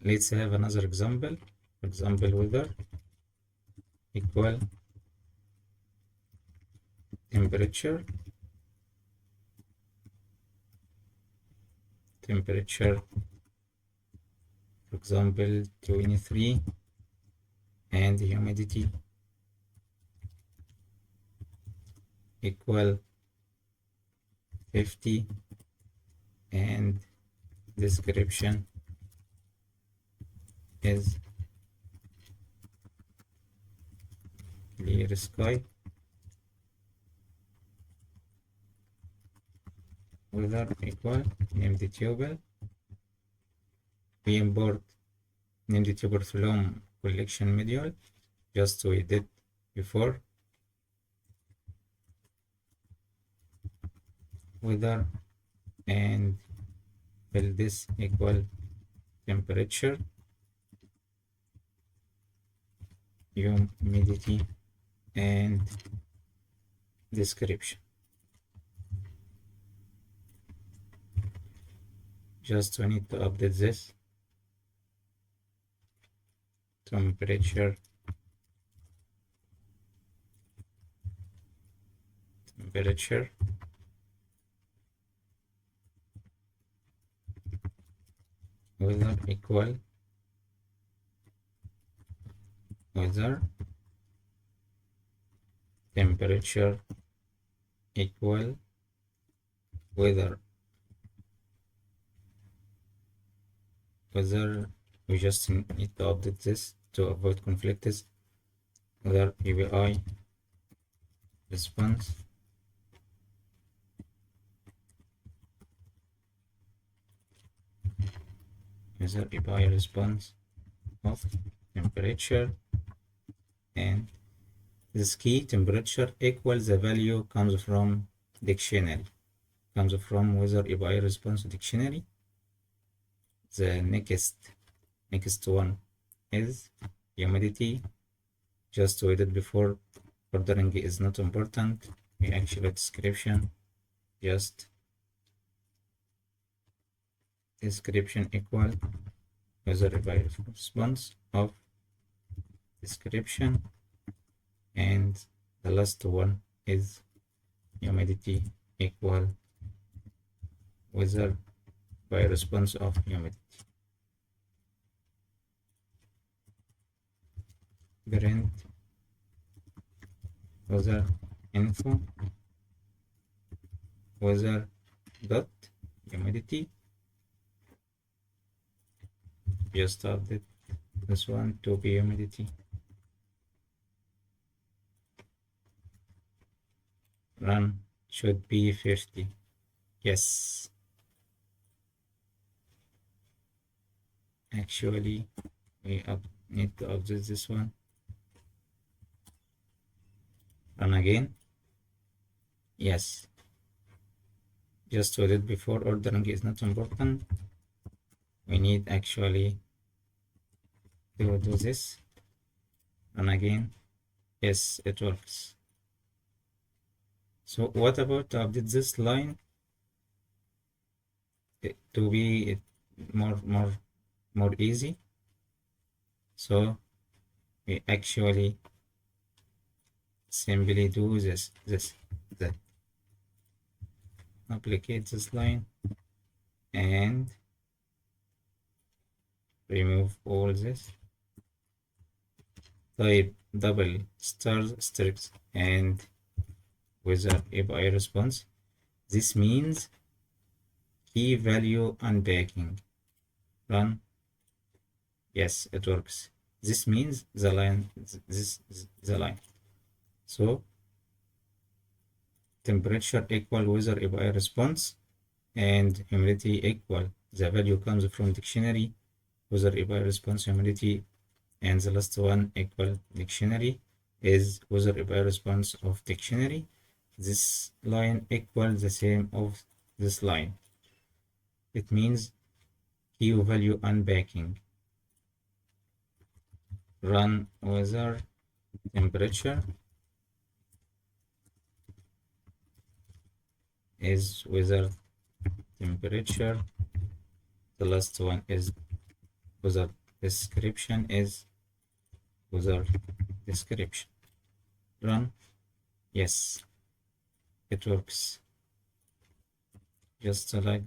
let's have another example. For example, weather equal temperature. Temperature, for example, 23, and humidity equal 50, and description is clear sky. Weather equal namedtuple. We import namedtuple from collection module, just we did before. Weather and fill this equal temperature, humidity, and description. Just we need to update this. Temperature, weather equal weather, temperature equal weather. We just need to update this to avoid conflicts. Weather API response weather API response of temperature, and this key temperature equals the value comes from dictionary, comes from weather API response dictionary. The next one is humidity. Just we did before, ordering is not important. We actually description, just description equal weather API response of description, and the last one is humidity equal weather by response of humidity. Print weather info weather dot humidity. Just update this one to be humidity. Run should be 50. Yes. Actually, we need to update this one. Run again. Yes. Just what it before, ordering is not important. We need actually to do this. Run again. Yes, it works. So what about to update this line to be more easy? So we actually simply do that. Duplicate this line and remove all this. Type double stars strict and weather API response. This means key value unpacking. Run. Yes, it works. This means the line, the line. So temperature equal weather API response, and humidity equal the value comes from dictionary, weather API response, humidity, and the last one equal dictionary is weather API response of dictionary. This line equals the same of this line. It means key value unpacking. Run weather temperature is weather temperature. The last one is Whether description is whether description. Run. Yes, it works. Just like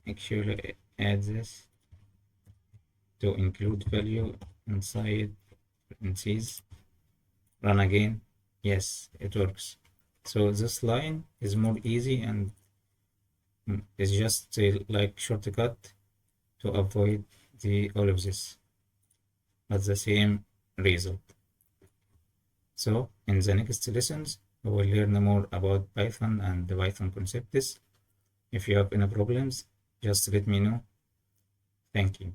actually add this to include value inside parentheses. Run again. Yes, it works. So this line is more easy and is just like shortcut to avoid all of this, but the same result. So in the next lessons, we will learn more about Python and the Python concepts. If you have any problems, just let me know. Thank you.